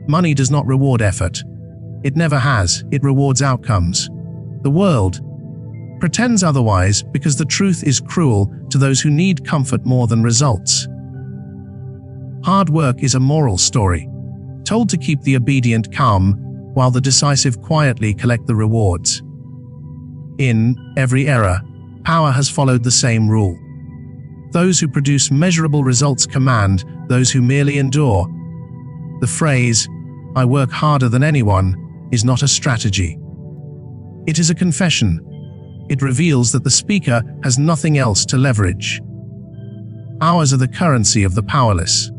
Money does not reward effort. It never has, it rewards outcomes. The world pretends otherwise because the truth is cruel to those who need comfort more than results. Hard work is a moral story, told to keep the obedient calm while the decisive quietly collect the rewards. In every era, power has followed the same rule. Those who produce measurable results command, those who merely endure. The phrase, "I work harder than anyone," is not a strategy. It is a confession. It reveals that the speaker has nothing else to leverage. Hours are the currency of the powerless.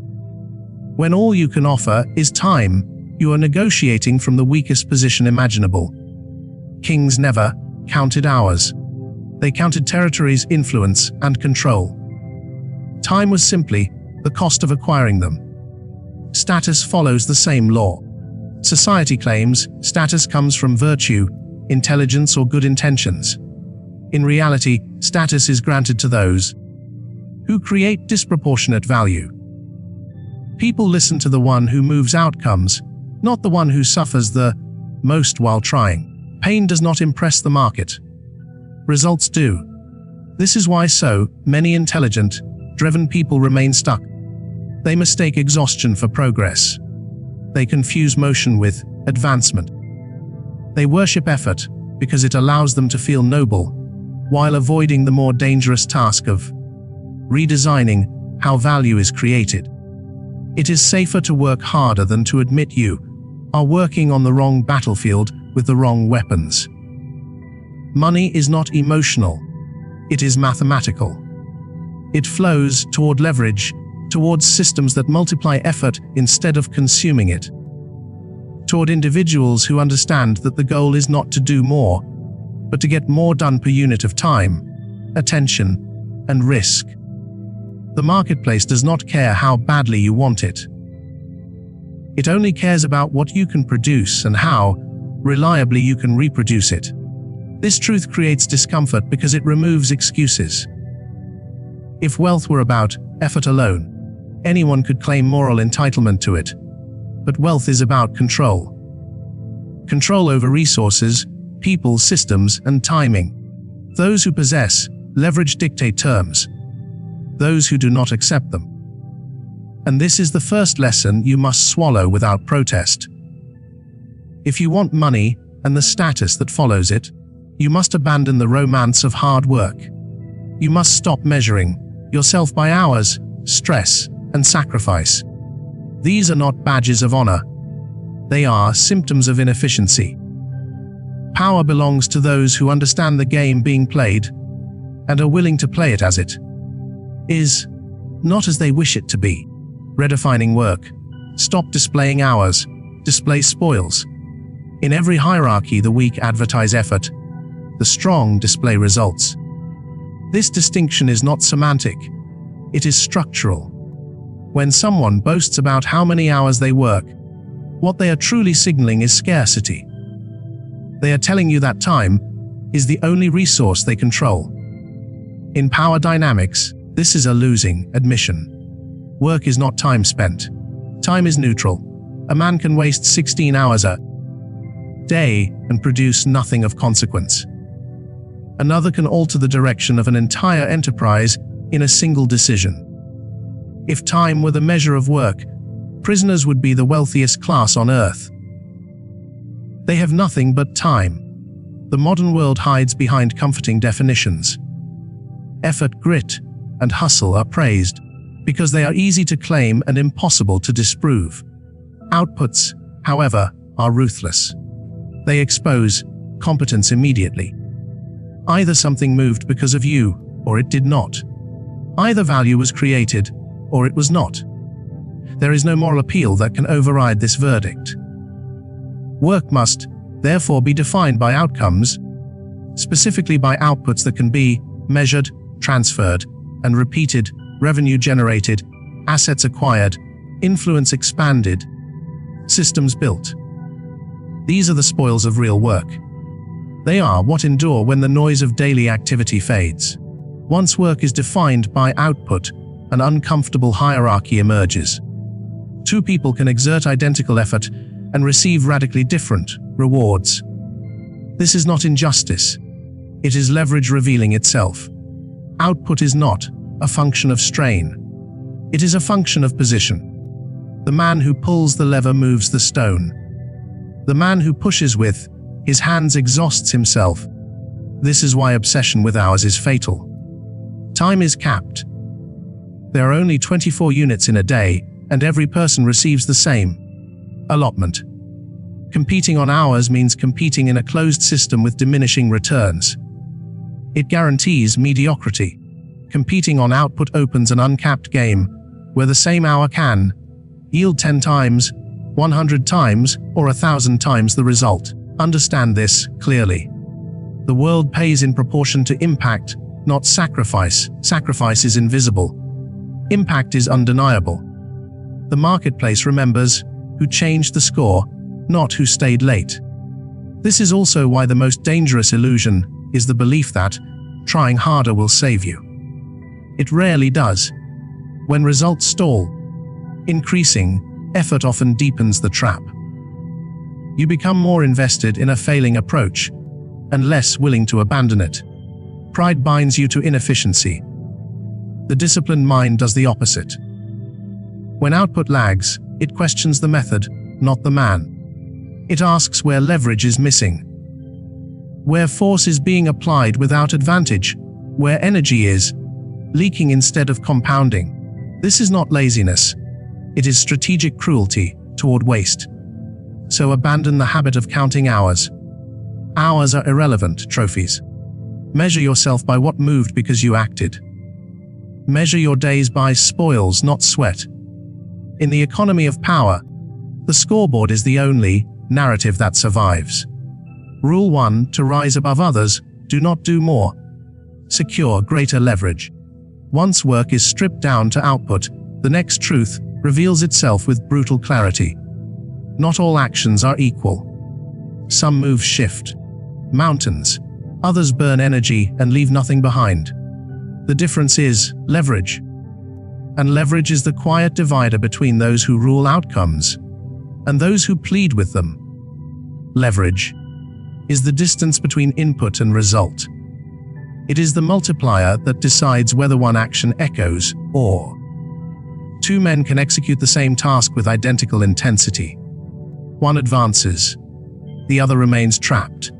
When all you can offer is time, you are negotiating from the weakest position imaginable. Kings never counted hours. They counted territories, influence, and control. Time was simply the cost of acquiring them. Status follows the same law. Society claims status comes from virtue, intelligence, or good intentions. In reality, status is granted to those who create disproportionate value. People listen to the one who moves outcomes, not the one who suffers the most while trying. Pain does not impress the market. Results do. This is why so many intelligent, driven people remain stuck. They mistake exhaustion for progress. They confuse motion with advancement. They worship effort because it allows them to feel noble, while avoiding the more dangerous task of redesigning how value is created. It is safer to work harder than to admit you are working on the wrong battlefield with the wrong weapons. Money is not emotional. It is mathematical. It flows toward leverage, towards systems that multiply effort instead of consuming it. Toward individuals who understand that the goal is not to do more, but to get more done per unit of time, attention, and risk. The marketplace does not care how badly you want it. It only cares about what you can produce and how reliably you can reproduce it. This truth creates discomfort because it removes excuses. If wealth were about effort alone, anyone could claim moral entitlement to it. But wealth is about control. Control over resources, people, systems, and timing. Those who possess leverage dictate terms. Those who do not accept them. And this is the first lesson you must swallow without protest. If you want money and the status that follows it, you must abandon the romance of hard work. You must stop measuring yourself by hours, stress, and sacrifice. These are not badges of honor. They are symptoms of inefficiency. Power belongs to those who understand the game being played and are willing to play it as it is, not as they wish it to be. Redefining work. Stop displaying hours. Display spoils. In every hierarchy, the weak advertise effort. The strong display results. This distinction is not semantic. It is structural. When someone boasts about how many hours they work, what they are truly signaling is scarcity. They are telling you that time is the only resource they control. In power dynamics, this is a losing admission. Work is not time spent. Time is neutral. A man can waste 16 hours a day and produce nothing of consequence. Another can alter the direction of an entire enterprise in a single decision. If time were the measure of work, prisoners would be the wealthiest class on earth. They have nothing but time. The modern world hides behind comforting definitions. Effort, grit, and hustle are praised because they are easy to claim and impossible to disprove. Outputs, however, are ruthless. They expose competence immediately. Either something moved because of you, or it did not. Either value was created, or it was not. There is no moral appeal that can override this verdict. Work must, therefore, be defined by outcomes, specifically by outputs that can be measured, transferred, and repeated, revenue generated, assets acquired, influence expanded, systems built. These are the spoils of real work. They are what endure when the noise of daily activity fades. Once work is defined by output, an uncomfortable hierarchy emerges. Two people can exert identical effort and receive radically different rewards. This is not injustice. It is leverage revealing itself. Output is not a function of strain. It is a function of position. The man who pulls the lever moves the stone. The man who pushes with his hands exhausts himself. This is why obsession with hours is fatal. Time is capped. There are only 24 units in a day, and every person receives the same allotment. Competing on hours means competing in a closed system with diminishing returns. It guarantees mediocrity. Competing on output opens an uncapped game, where the same hour can yield 10 times, 100 times, or 1,000 times the result. Understand this clearly. The world pays in proportion to impact, not sacrifice. Sacrifice is invisible. Impact is undeniable. The marketplace remembers who changed the score, not who stayed late. This is also why the most dangerous illusion is the belief that trying harder will save you. It rarely does. When results stall, increasing effort often deepens the trap. You become more invested in a failing approach and less willing to abandon it. Pride binds you to inefficiency. The disciplined mind does the opposite. When output lags, it questions the method, not the man. It asks where leverage is missing, where force is being applied without advantage, where energy is leaking instead of compounding. This is not laziness. It is strategic cruelty toward waste. So abandon the habit of counting hours. Hours are irrelevant trophies. Measure yourself by what moved because you acted. Measure your days by spoils, not sweat. In the economy of power, the scoreboard is the only narrative that survives. Rule 1: to rise above others, do not do more. Secure greater leverage. Once work is stripped down to output, the next truth reveals itself with brutal clarity. Not all actions are equal. Some moves shift mountains, others burn energy and leave nothing behind. The difference is leverage. And leverage is the quiet divider between those who rule outcomes and those who plead with them. Leverage is the distance between input and result. It is the multiplier that decides whether one action echoes or two men can execute the same task with identical intensity. One advances, the other remains trapped.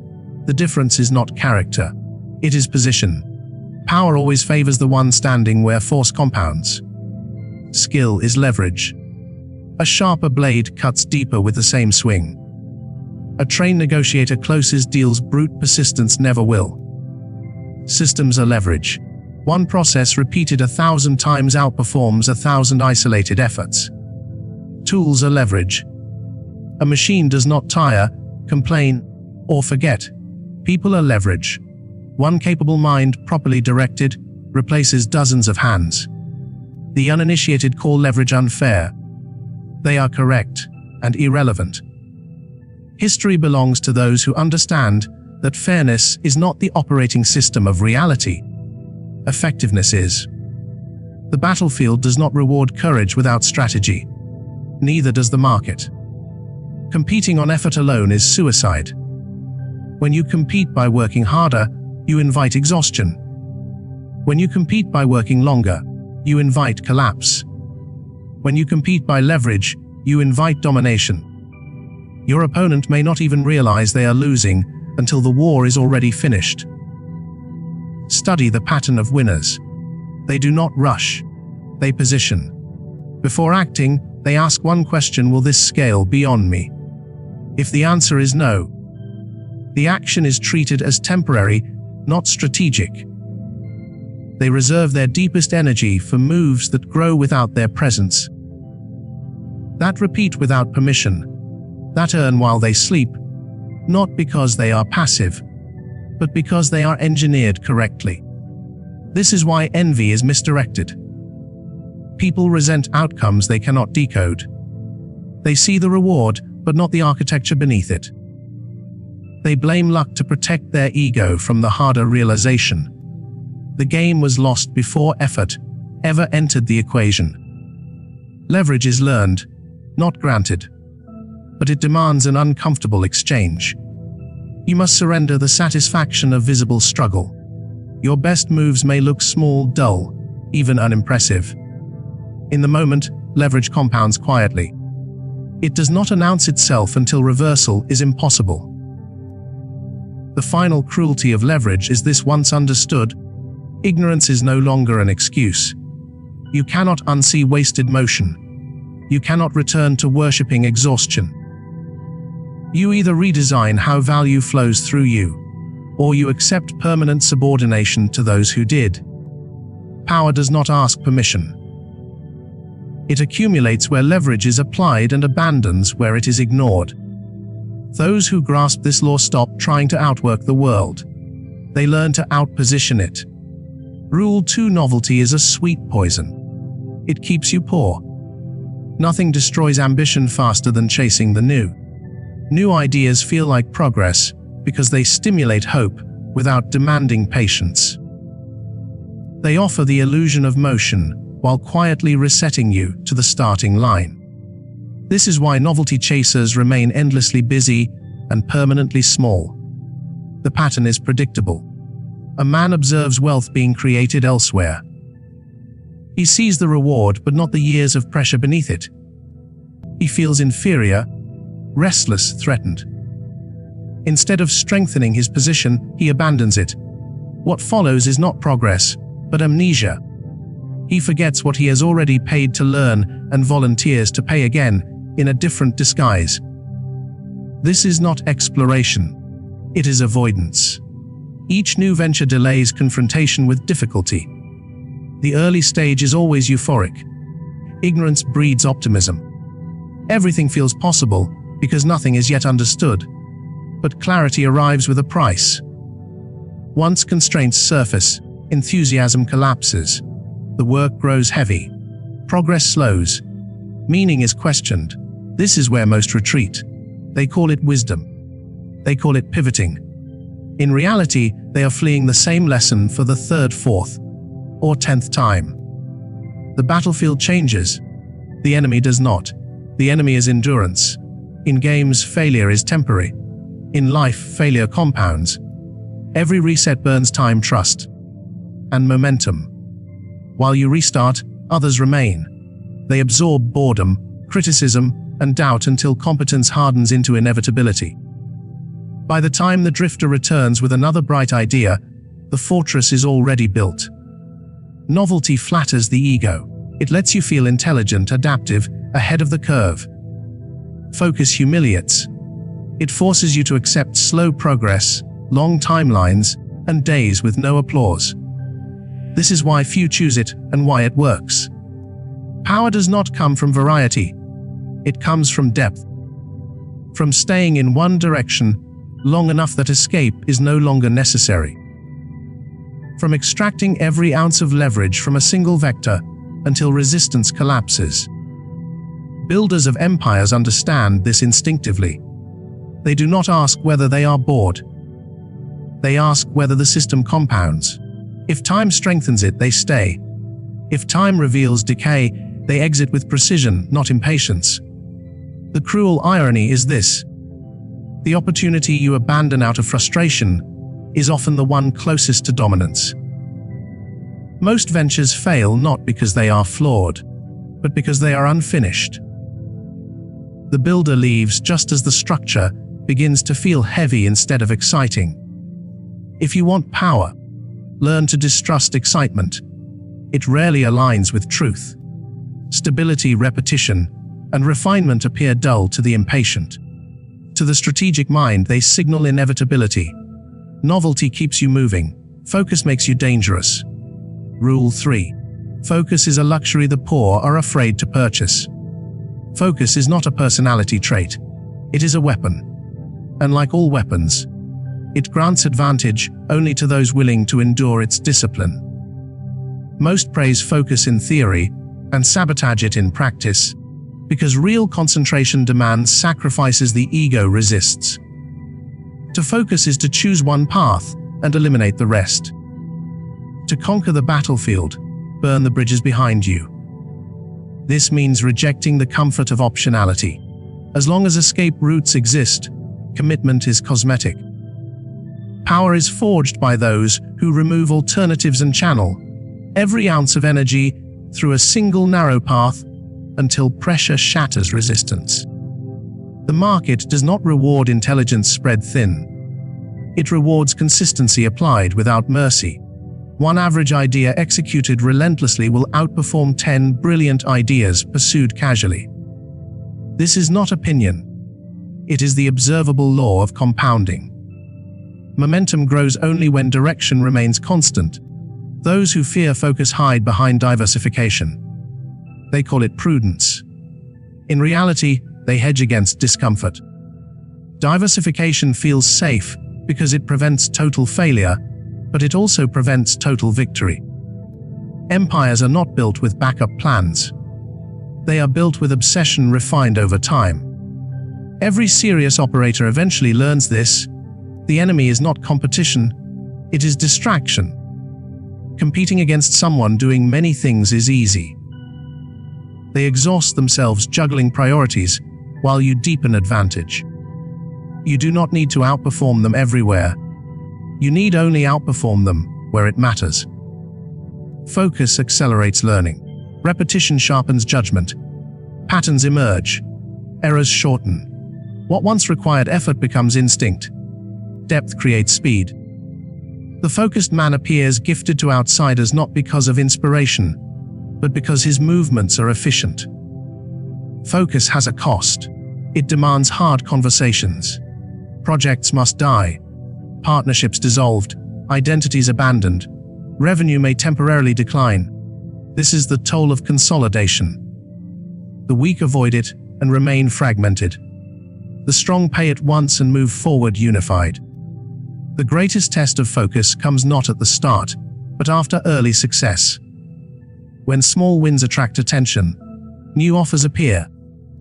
The difference is not character, it is position. Power always favors the one standing where force compounds. Skill is leverage. A sharper blade cuts deeper with the same swing. A trained negotiator closes deals brute persistence never will. Systems are leverage. One process repeated 1,000 times outperforms 1,000 isolated efforts. Tools are leverage. A machine does not tire, complain, or forget. People are leverage. One capable mind, properly directed, replaces dozens of hands. The uninitiated call leverage unfair. They are correct and irrelevant. History belongs to those who understand that fairness is not the operating system of reality. Effectiveness is. The battlefield does not reward courage without strategy. Neither does the market. Competing on effort alone is suicide. When you compete by working harder, you invite exhaustion. When you compete by working longer, you invite collapse. When you compete by leverage, you invite domination. Your opponent may not even realize they are losing until the war is already finished. Study the pattern of winners. They do not rush. They position. Before acting, they ask one question: will this scale beyond me? If the answer is no, the action is treated as temporary, not strategic. They reserve their deepest energy for moves that grow without their presence, that repeat without permission, that earn while they sleep, not because they are passive, but because they are engineered correctly. This is why envy is misdirected. People resent outcomes they cannot decode. They see the reward, but not the architecture beneath it. They blame luck to protect their ego from the harder realization. The game was lost before effort ever entered the equation. Leverage is learned, not granted. But it demands an uncomfortable exchange. You must surrender the satisfaction of visible struggle. Your best moves may look small, dull, even unimpressive. In the moment, leverage compounds quietly. It does not announce itself until reversal is impossible. The final cruelty of leverage is this: once understood, ignorance is no longer an excuse. You cannot unsee wasted motion. You cannot return to worshipping exhaustion. You either redesign how value flows through you, or you accept permanent subordination to those who did. Power does not ask permission. It accumulates where leverage is applied and abandons where it is ignored. Those who grasp this law stop trying to outwork the world. They learn to outposition it. Rule 2: novelty is a sweet poison. It keeps you poor. Nothing destroys ambition faster than chasing the new. New ideas feel like progress because they stimulate hope without demanding patience. They offer the illusion of motion while quietly resetting you to the starting line. This is why novelty chasers remain endlessly busy and permanently small. The pattern is predictable. A man observes wealth being created elsewhere. He sees the reward but not the years of pressure beneath it. He feels inferior, restless, threatened. Instead of strengthening his position, he abandons it. What follows is not progress, but amnesia. He forgets what he has already paid to learn and volunteers to pay again in a different disguise. This is not exploration. It is avoidance. Each new venture delays confrontation with difficulty. The early stage is always euphoric. Ignorance breeds optimism. Everything feels possible because nothing is yet understood. But clarity arrives with a price. Once constraints surface, enthusiasm collapses. The work grows heavy. Progress slows. Meaning is questioned. This is where most retreat. They call it wisdom. They call it pivoting. In reality, they are fleeing the same lesson for the third, fourth, or 10th time. The battlefield changes. The enemy does not. The enemy is endurance. In games, failure is temporary. In life, failure compounds. Every reset burns time, trust, and momentum. While you restart, others remain. They absorb boredom, criticism, and doubt until competence hardens into inevitability. By the time the drifter returns with another bright idea, the fortress is already built. Novelty flatters the ego. It lets you feel intelligent, adaptive, ahead of the curve. Focus humiliates. It forces you to accept slow progress, long timelines, and days with no applause. This is why few choose it and why it works. Power does not come from variety. It comes from depth. From staying in one direction long enough that escape is no longer necessary. From extracting every ounce of leverage from a single vector until resistance collapses. Builders of empires understand this instinctively. They do not ask whether they are bored. They ask whether the system compounds. If time strengthens it, they stay. If time reveals decay, they exit with precision, not impatience. The cruel irony is this: the opportunity you abandon out of frustration is often the one closest to dominance. Most ventures fail not because they are flawed, but because they are unfinished. The builder leaves just as the structure begins to feel heavy instead of exciting. If you want power, learn to distrust excitement. It rarely aligns with truth. Stability, repetition, and refinement appear dull to the impatient. To the strategic mind, they signal inevitability. Novelty keeps you moving. Focus makes you dangerous. Rule 3. Focus is a luxury the poor are afraid to purchase. Focus is not a personality trait. It is a weapon. And like all weapons, it grants advantage only to those willing to endure its discipline. Most praise focus in theory and sabotage it in practice, because real concentration demands sacrifices the ego resists. To focus is to choose one path and eliminate the rest. To conquer the battlefield, burn the bridges behind you. This means rejecting the comfort of optionality. As long as escape routes exist, commitment is cosmetic. Power is forged by those who remove alternatives and channel every ounce of energy through a single narrow path until pressure shatters resistance. The market does not reward intelligence spread thin. It rewards consistency applied without mercy. One average idea executed relentlessly will outperform 10 brilliant ideas pursued casually. This is not opinion. It is the observable law of compounding. Momentum grows only when direction remains constant. Those who fear focus hide behind diversification. They call it prudence. In reality, they hedge against discomfort. Diversification feels safe because it prevents total failure, but it also prevents total victory. Empires are not built with backup plans. They are built with obsession refined over time. Every serious operator eventually learns this. The enemy is not competition, it is distraction. Competing against someone doing many things is easy. They exhaust themselves juggling priorities while you deepen advantage. You do not need to outperform them everywhere. You need only outperform them where it matters. Focus accelerates learning. Repetition sharpens judgment. Patterns emerge. Errors shorten. What once required effort becomes instinct. Depth creates speed. The focused man appears gifted to outsiders not because of inspiration, but because his movements are efficient. Focus has a cost. It demands hard conversations. Projects must die. Partnerships dissolved. Identities abandoned. Revenue may temporarily decline. This is the toll of consolidation. The weak avoid it and remain fragmented. The strong pay it once and move forward unified. The greatest test of focus comes not at the start, but after early success. When small wins attract attention, new offers appear,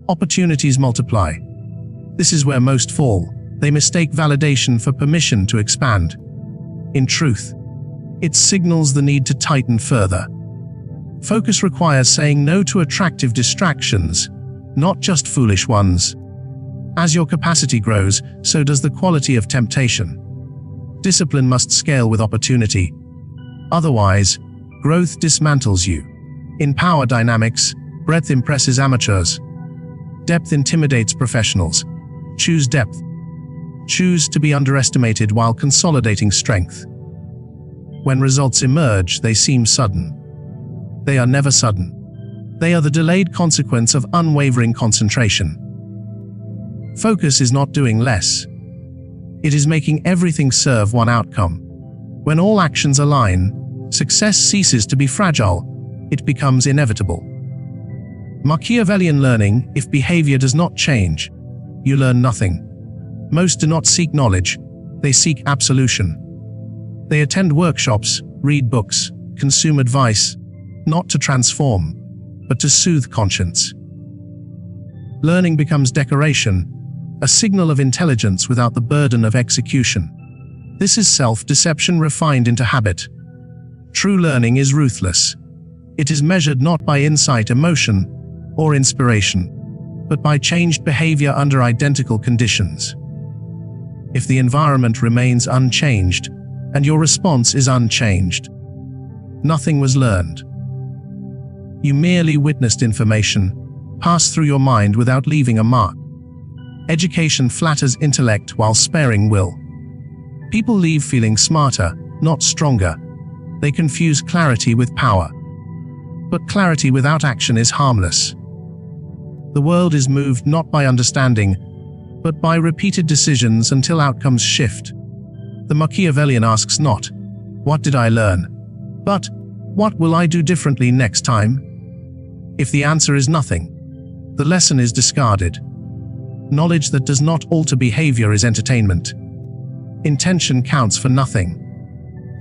opportunities multiply. This is where most fall. They mistake validation for permission to expand. In truth, it signals the need to tighten further. Focus requires saying no to attractive distractions, not just foolish ones. As your capacity grows, so does the quality of temptation. Discipline must scale with opportunity. Otherwise, growth dismantles you. In power dynamics, breadth impresses amateurs. Depth intimidates professionals. Choose depth. Choose to be underestimated while consolidating strength. When results emerge, they seem sudden. They are never sudden. They are the delayed consequence of unwavering concentration. Focus is not doing less. It is making everything serve one outcome. When all actions align, success ceases to be fragile. It becomes inevitable. Machiavellian learning: if behavior does not change, you learn nothing. Most do not seek knowledge, they seek absolution. They attend workshops, read books, consume advice, not to transform, but to soothe conscience. Learning becomes decoration, a signal of intelligence without the burden of execution. This is self-deception refined into habit. True learning is ruthless. It is measured not by insight, emotion, or inspiration, but by changed behavior under identical conditions. If the environment remains unchanged, and your response is unchanged, nothing was learned. You merely witnessed information pass through your mind without leaving a mark. Education flatters intellect while sparing will. People leave feeling smarter, not stronger. They confuse clarity with power. But clarity without action is harmless. The world is moved not by understanding, but by repeated decisions until outcomes shift. The Machiavellian asks not, "What did I learn?" but, "What will I do differently next time?" If the answer is nothing, the lesson is discarded. Knowledge that does not alter behavior is entertainment. Intention counts for nothing.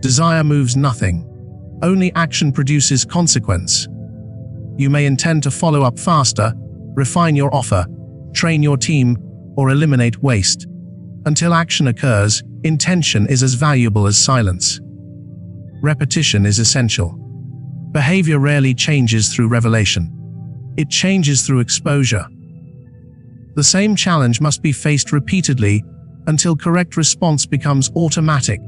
Desire moves nothing. Only action produces consequence. You may intend to follow up faster, refine your offer, train your team, or eliminate waste. Until action occurs, intention is as valuable as silence. Repetition is essential. Behavior rarely changes through revelation. It changes through exposure. The same challenge must be faced repeatedly until correct response becomes automatic.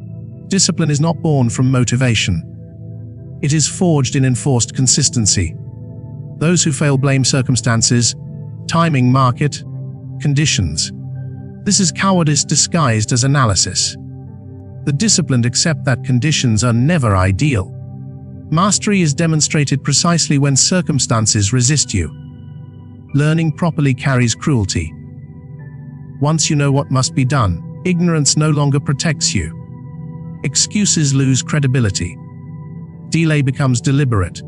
Discipline is not born from motivation. It is forged in enforced consistency. Those who fail blame circumstances, timing, market, conditions. This is cowardice disguised as analysis. The disciplined accept that conditions are never ideal. Mastery is demonstrated precisely when circumstances resist you. Learning properly carries cruelty. Once you know what must be done, ignorance no longer protects you. Excuses lose credibility. Delay becomes deliberate.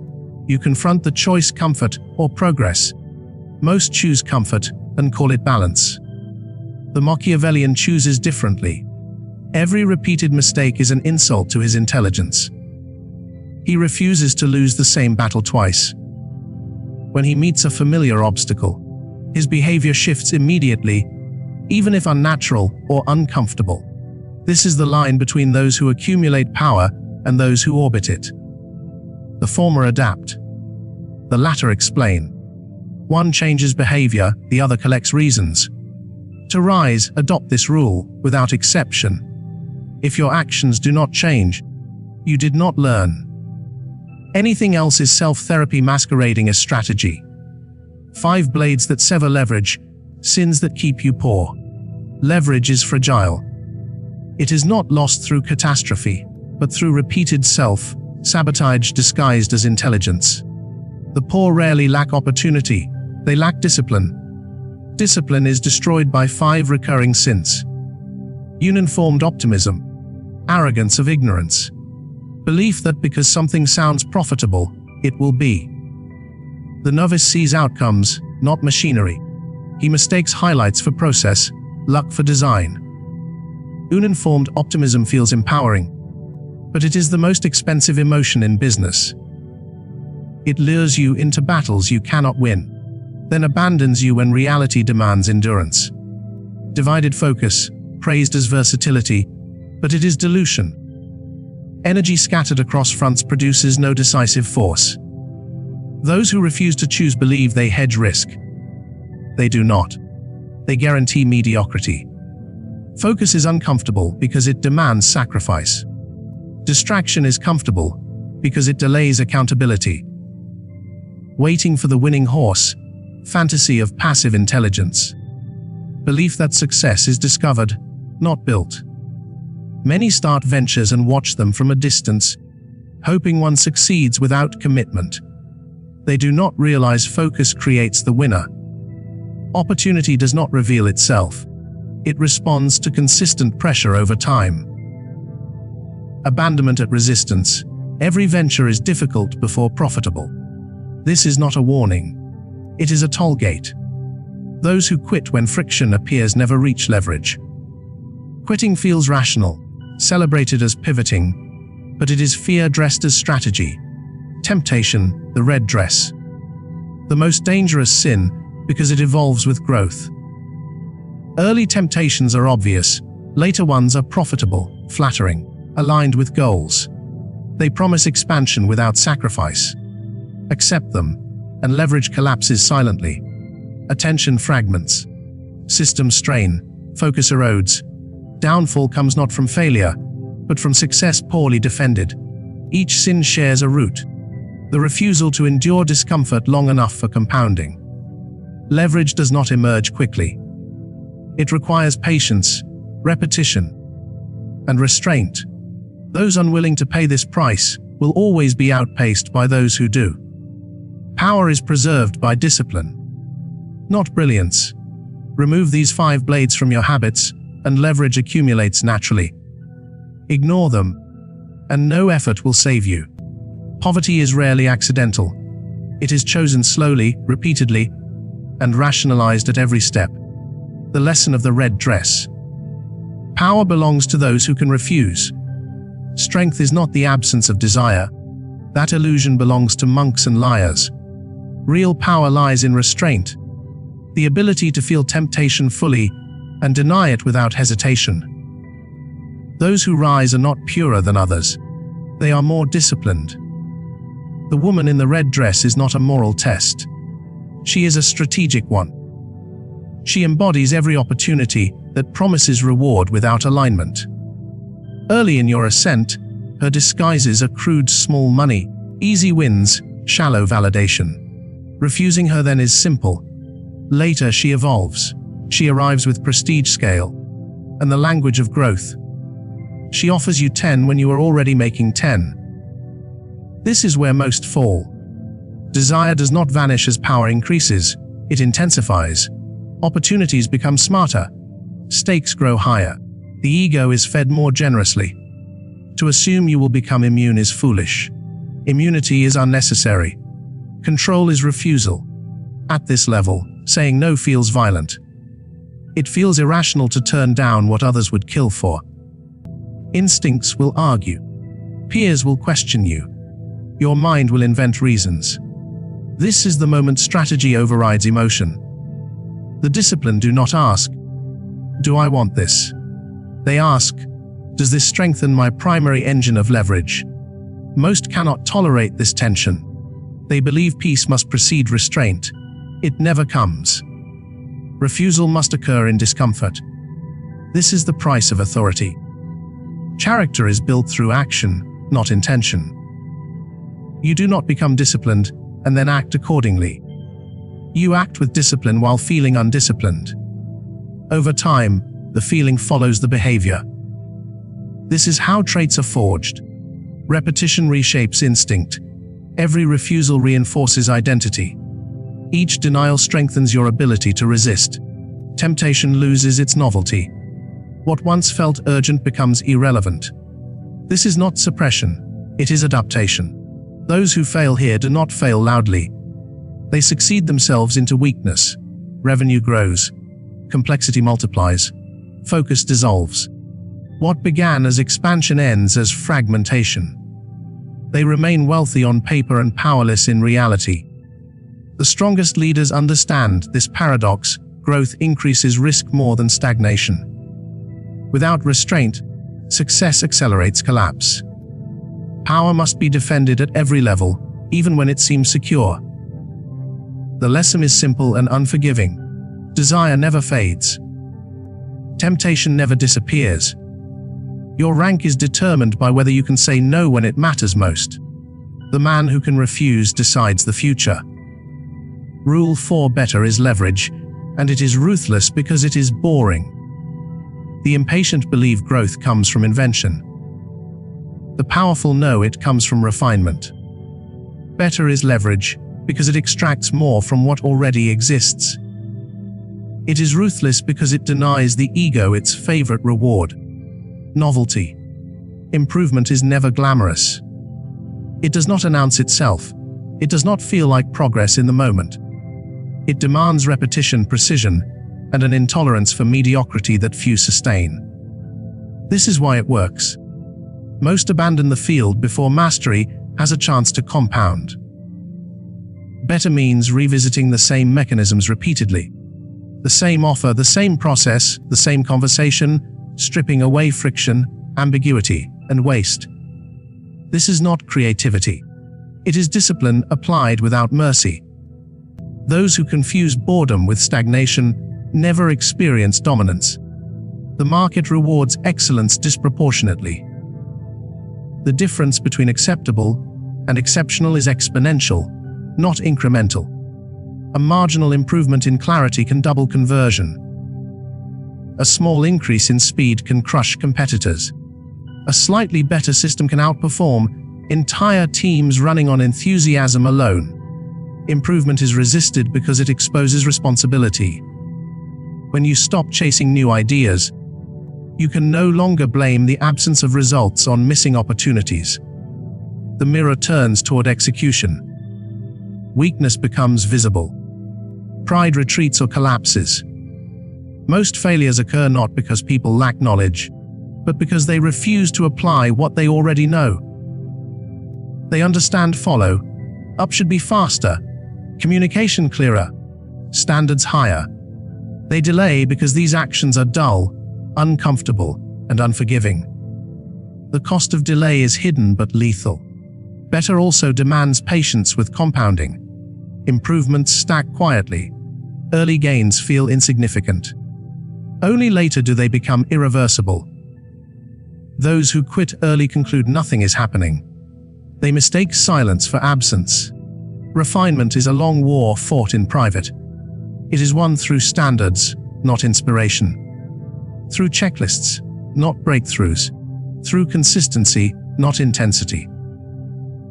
You confront the choice: comfort or progress. Most choose comfort and call it balance. The Machiavellian chooses differently. Every repeated mistake is an insult to his intelligence. He refuses to lose the same battle twice. When he meets a familiar obstacle, his behavior shifts immediately, even if unnatural or uncomfortable. This is the line between those who accumulate power and those who orbit it. The former adapt. The latter explain. One changes behavior, the other collects reasons. To rise, adopt this rule, without exception. If your actions do not change, you did not learn. Anything else is self-therapy masquerading as strategy. 5 blades that sever leverage, sins that keep you poor. Leverage is fragile. It is not lost through catastrophe, but through repeated self-sabotage disguised as intelligence. The poor rarely lack opportunity, they lack discipline. Discipline is destroyed by 5 recurring sins. Uninformed optimism. Arrogance of ignorance. Belief that because something sounds profitable, it will be. The novice sees outcomes, not machinery. He mistakes highlights for process, luck for design. Uninformed optimism feels empowering, but it is the most expensive emotion in business. It lures you into battles you cannot win, then abandons you when reality demands endurance. Divided focus, praised as versatility, but it is dilution. Energy scattered across fronts produces no decisive force. Those who refuse to choose believe they hedge risk. They do not. They guarantee mediocrity. Focus is uncomfortable because it demands sacrifice. Distraction is comfortable because it delays accountability. Waiting for the winning horse, fantasy of passive intelligence. Belief that success is discovered, not built. Many start ventures and watch them from a distance, hoping one succeeds without commitment. They do not realize focus creates the winner. Opportunity does not reveal itself. It responds to consistent pressure over time. Abandonment at resistance. Every venture is difficult before profitable. This is not a warning. It is a toll gate. Those who quit when friction appears never reach leverage. Quitting feels rational, celebrated as pivoting, but it is fear dressed as strategy. Temptation, the red dress. The most dangerous sin because it evolves with growth. Early temptations are obvious, later ones are profitable, flattering, aligned with goals. They promise expansion without sacrifice. Accept them, and leverage collapses silently. Attention fragments. Systems strain, focus erodes. Downfall comes not from failure, but from success poorly defended. Each sin shares a root. The refusal to endure discomfort long enough for compounding. Leverage does not emerge quickly. It requires patience, repetition, and restraint. Those unwilling to pay this price will always be outpaced by those who do. Power is preserved by discipline, not brilliance. Remove these 5 blades from your habits, and leverage accumulates naturally. Ignore them, and no effort will save you. Poverty is rarely accidental. It is chosen slowly, repeatedly, and rationalized at every step. The lesson of the red dress. Power belongs to those who can refuse. Strength is not the absence of desire. That illusion belongs to monks and liars. Real power lies in restraint, the ability to feel temptation fully and deny it without hesitation. Those who rise are not purer than others. They are more disciplined. The woman in the red dress is not a moral test. She is a strategic one. She embodies every opportunity that promises reward without alignment. Early in your ascent, her disguises are crude small money, easy wins, shallow validation. Refusing her then is simple. Later she evolves. She arrives with prestige scale and the language of growth. She offers you 10 when you are already making 10. This is where most fall. Desire does not vanish as power increases, it intensifies. Opportunities become smarter. Stakes grow higher. The ego is fed more generously. To assume you will become immune is foolish. Immunity is unnecessary. Control is refusal. At this level, saying no feels violent. It feels irrational to turn down what others would kill for. Instincts will argue. Peers will question you. Your mind will invent reasons. This is the moment strategy overrides emotion. The disciplined do not ask, "Do I want this?" They ask, "Does this strengthen my primary engine of leverage?" Most cannot tolerate this tension. They believe peace must precede restraint. It never comes. Refusal must occur in discomfort. This is the price of authority. Character is built through action, not intention. You do not become disciplined and then act accordingly. You act with discipline while feeling undisciplined. Over time, the feeling follows the behavior. This is how traits are forged. Repetition reshapes instinct. Every refusal reinforces identity. Each denial strengthens your ability to resist. Temptation loses its novelty. What once felt urgent becomes irrelevant. This is not suppression, it is adaptation. Those who fail here do not fail loudly. They succeed themselves into weakness. Revenue grows. Complexity multiplies. Focus dissolves. What began as expansion ends as fragmentation. They remain wealthy on paper and powerless in reality. The strongest leaders understand this paradox: growth increases risk more than stagnation. Without restraint, success accelerates collapse. Power must be defended at every level, even when it seems secure. The lesson is simple and unforgiving. Desire never fades. Temptation never disappears. Your rank is determined by whether you can say no when it matters most. The man who can refuse decides the future. Rule 4: better is leverage, and it is ruthless because it is boring. The impatient believe growth comes from invention. The powerful know it comes from refinement. Better is leverage because it extracts more from what already exists. It is ruthless because it denies the ego its favorite reward: novelty. Improvement is never glamorous. It does not announce itself. It does not feel like progress in the moment. It demands repetition, precision, and an intolerance for mediocrity that few sustain. This is why it works. Most abandon the field before mastery has a chance to compound. Better means revisiting the same mechanisms repeatedly. The same offer, the same process, the same conversation, stripping away friction, ambiguity, and waste. This is not creativity. It is discipline applied without mercy. Those who confuse boredom with stagnation never experience dominance. The market rewards excellence disproportionately. The difference between acceptable and exceptional is exponential, not incremental. A marginal improvement in clarity can double conversion. A small increase in speed can crush competitors. A slightly better system can outperform entire teams running on enthusiasm alone. Improvement is resisted because it exposes responsibility. When you stop chasing new ideas, you can no longer blame the absence of results on missing opportunities. The mirror turns toward execution. Weakness becomes visible. Pride retreats or collapses. Most failures occur not because people lack knowledge, but because they refuse to apply what they already know. They understand follow. Up should be faster, communication clearer, standards higher. They delay because these actions are dull, uncomfortable, and unforgiving. The cost of delay is hidden but lethal. Better also demands patience with compounding. Improvements stack quietly. Early gains feel insignificant. Only later do they become irreversible. Those who quit early conclude nothing is happening. They mistake silence for absence. Refinement is a long war fought in private. It is won through standards, not inspiration. Through checklists, not breakthroughs. Through consistency, not intensity.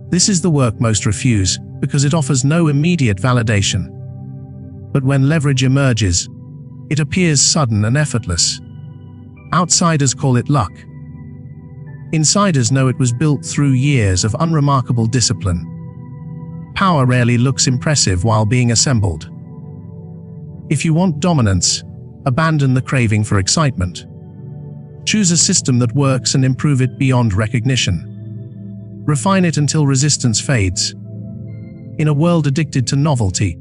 This is the work most refuse, because it offers no immediate validation. But when leverage emerges, it appears sudden and effortless. Outsiders call it luck. Insiders know it was built through years of unremarkable discipline. Power rarely looks impressive while being assembled. If you want dominance, abandon the craving for excitement. Choose a system that works and improve it beyond recognition. Refine it until resistance fades. In a world addicted to novelty,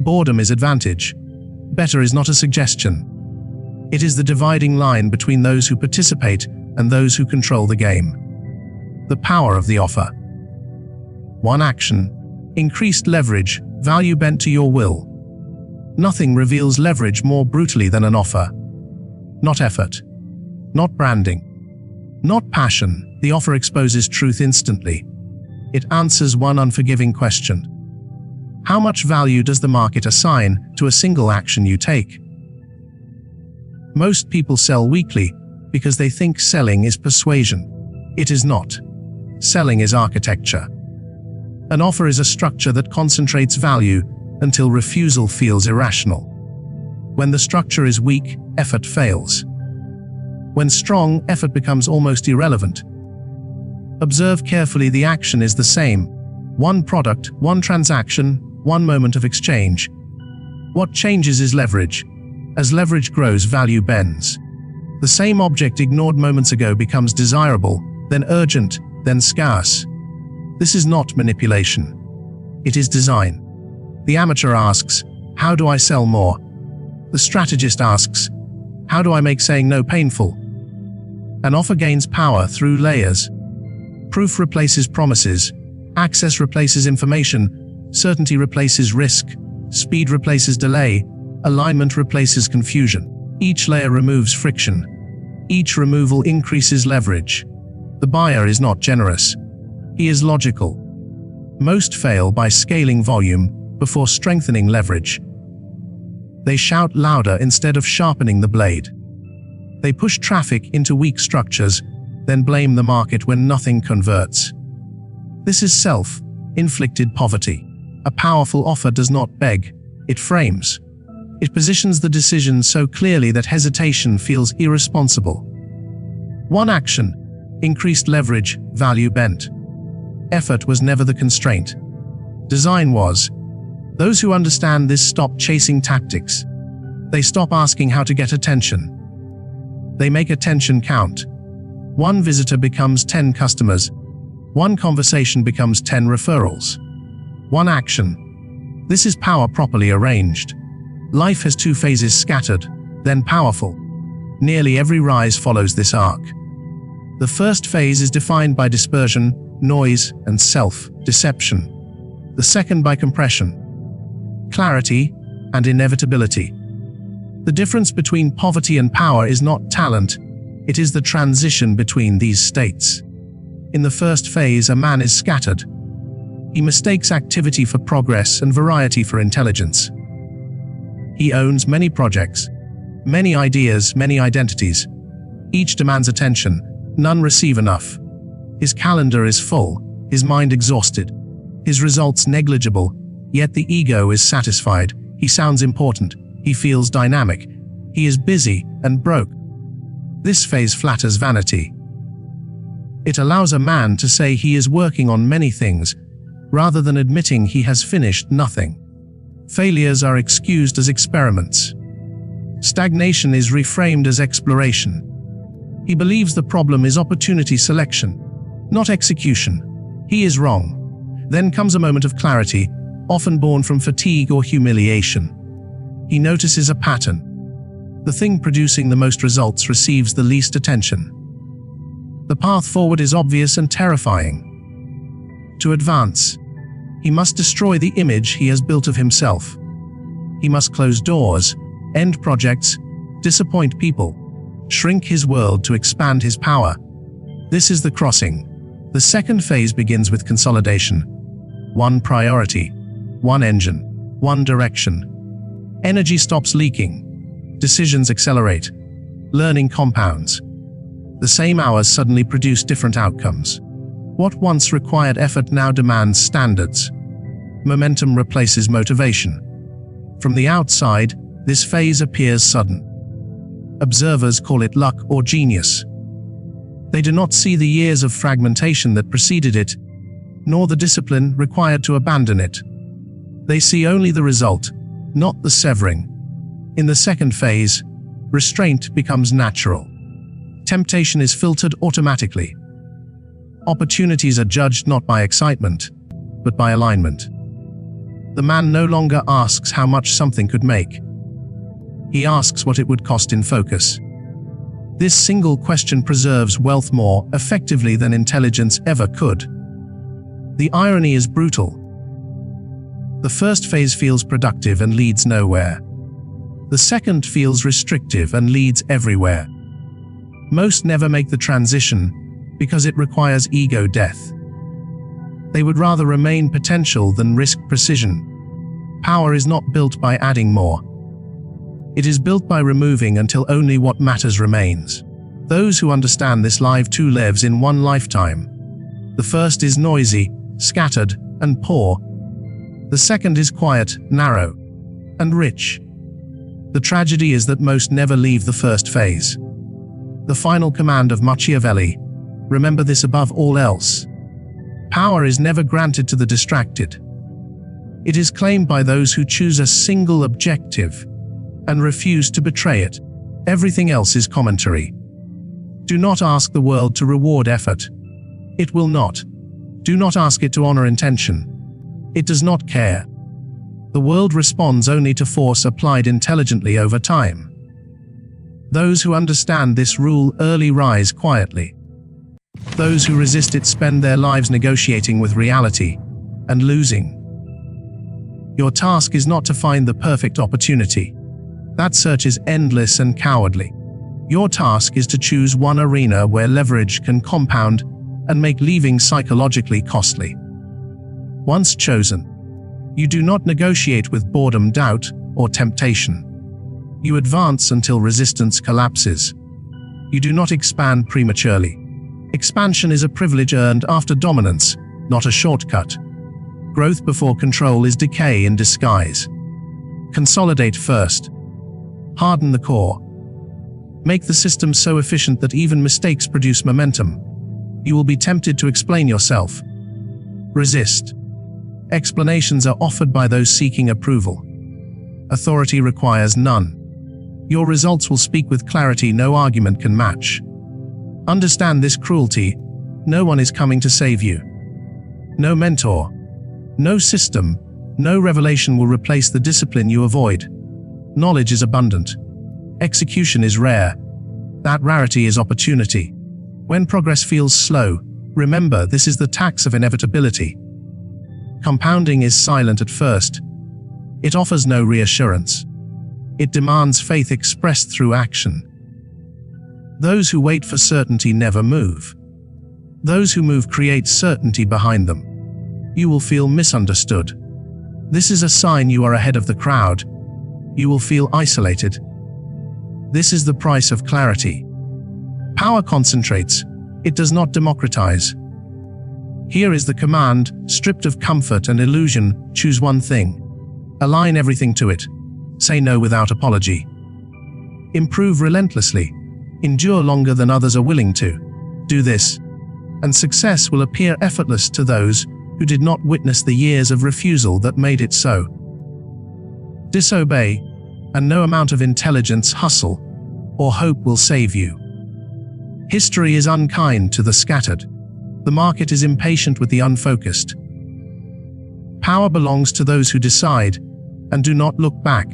boredom is advantage. Better is not a suggestion. It is the dividing line between those who participate and those who control the game. The power of the offer. One action. Increased leverage, value bent to your will. Nothing reveals leverage more brutally than an offer. Not effort. Not branding. Not passion, the offer exposes truth instantly. It answers one unforgiving question. How much value does the market assign to a single action you take? Most people sell weakly because they think selling is persuasion. It is not. Selling is architecture. An offer is a structure that concentrates value until refusal feels irrational. When the structure is weak, effort fails. When strong, effort becomes almost irrelevant. Observe carefully, the action is the same. One product, one transaction, one moment of exchange. What changes is leverage. As leverage grows, value bends. The same object ignored moments ago becomes desirable, then urgent, then scarce. This is not manipulation. It is design. The amateur asks, how do I sell more? The strategist asks, how do I make saying no painful? An offer gains power through layers. Proof replaces promises. Access replaces information. Certainty replaces risk. Speed replaces delay. Alignment replaces confusion. Each layer removes friction. Each removal increases leverage. The buyer is not generous. He is logical. Most fail by scaling volume before strengthening leverage. They shout louder instead of sharpening the blade. They push traffic into weak structures, then blame the market when nothing converts. This is self-inflicted poverty. A powerful offer does not beg, it frames. It positions the decision so clearly that hesitation feels irresponsible. One action, increased leverage, value bent. Effort was never the constraint. Design was. Those who understand this stop chasing tactics. They stop asking how to get attention. They make attention count. One visitor becomes 10 customers. One conversation becomes 10 referrals. One action. This is power properly arranged. Life has two phases: scattered, then powerful. Nearly every rise follows this arc. The first phase is defined by dispersion, noise, and self-deception. The second by compression, clarity, and inevitability. The difference between poverty and power is not talent, it is the transition between these states. In the first phase, a man is scattered. He mistakes activity for progress and variety for intelligence. He owns many projects, many ideas, many identities. Each demands attention, none receive enough. His calendar is full, his mind exhausted, his results negligible, yet the ego is satisfied. He sounds important, he feels dynamic, he is busy and broke. This phase flatters vanity. It allows a man to say he is working on many things, rather than admitting he has finished nothing. Failures are excused as experiments. Stagnation is reframed as exploration. He believes the problem is opportunity selection, not execution. He is wrong. Then comes a moment of clarity, often born from fatigue or humiliation. He notices a pattern. The thing producing the most results receives the least attention. The path forward is obvious and terrifying. To advance, He must destroy the image he has built of himself. He must close doors, end projects, disappoint people, shrink his world to expand his power. This is the crossing. The second phase begins with consolidation. One priority, one engine, one direction. Energy stops leaking. Decisions accelerate. Learning compounds. The same hours suddenly produce different outcomes. What once required effort now demands standards. Momentum replaces motivation. From the outside, this phase appears sudden. Observers call it luck or genius. They do not see the years of fragmentation that preceded it, nor the discipline required to abandon it. They see only the result, not the severing. In the second phase, restraint becomes natural. Temptation is filtered automatically. Opportunities are judged not by excitement, but by alignment. The man no longer asks how much something could make. He asks what it would cost in focus. This single question preserves wealth more effectively than intelligence ever could. The irony is brutal. The first phase feels productive and leads nowhere. The second feels restrictive and leads everywhere. Most never make the transition because it requires ego death. They would rather remain potential than risk precision. Power is not built by adding more. It is built by removing until only what matters remains. Those who understand this live two lives in one lifetime. The first is noisy, scattered, and poor. The second is quiet, narrow, and rich. The tragedy is that most never leave the first phase. The final command of Machiavelli: remember this above all else. Power is never granted to the distracted. It is claimed by those who choose a single objective and refuse to betray it. Everything else is commentary. Do not ask the world to reward effort. It will not. Do not ask it to honor intention. It does not care. The world responds only to force applied intelligently over time. Those who understand this rule early rise quietly. Those who resist it spend their lives negotiating with reality and losing. Your task is not to find the perfect opportunity. That search is endless and cowardly. Your task is to choose one arena where leverage can compound and make leaving psychologically costly. Once chosen, you do not negotiate with boredom, doubt, or temptation. You advance until resistance collapses. You do not expand prematurely. Expansion is a privilege earned after dominance, not a shortcut. Growth before control is decay in disguise. Consolidate first. Harden the core. Make the system so efficient that even mistakes produce momentum. You will be tempted to explain yourself. Resist. Explanations are offered by those seeking approval. Authority requires none. Your results will speak with clarity no argument can match. Understand this cruelty: no one is coming to save you. No mentor, no system, no revelation will replace the discipline you avoid. Knowledge is abundant. Execution is rare. That rarity is opportunity. When progress feels slow, remember this is the tax of inevitability. Compounding is silent at first. It offers no reassurance. It demands faith expressed through action. Those who wait for certainty never move. Those who move create certainty behind them. You will feel misunderstood. This is a sign you are ahead of the crowd. You will feel isolated. This is the price of clarity. Power concentrates. It does not democratize. Here is the command: stripped of comfort and illusion, choose one thing. Align everything to it. Say no without apology. Improve relentlessly. Endure longer than others are willing to. Do this, and success will appear effortless to those who did not witness the years of refusal that made it so. Disobey, and no amount of intelligence, hustle, or hope will save you. History is unkind to the scattered. The market is impatient with the unfocused. Power belongs to those who decide and do not look back.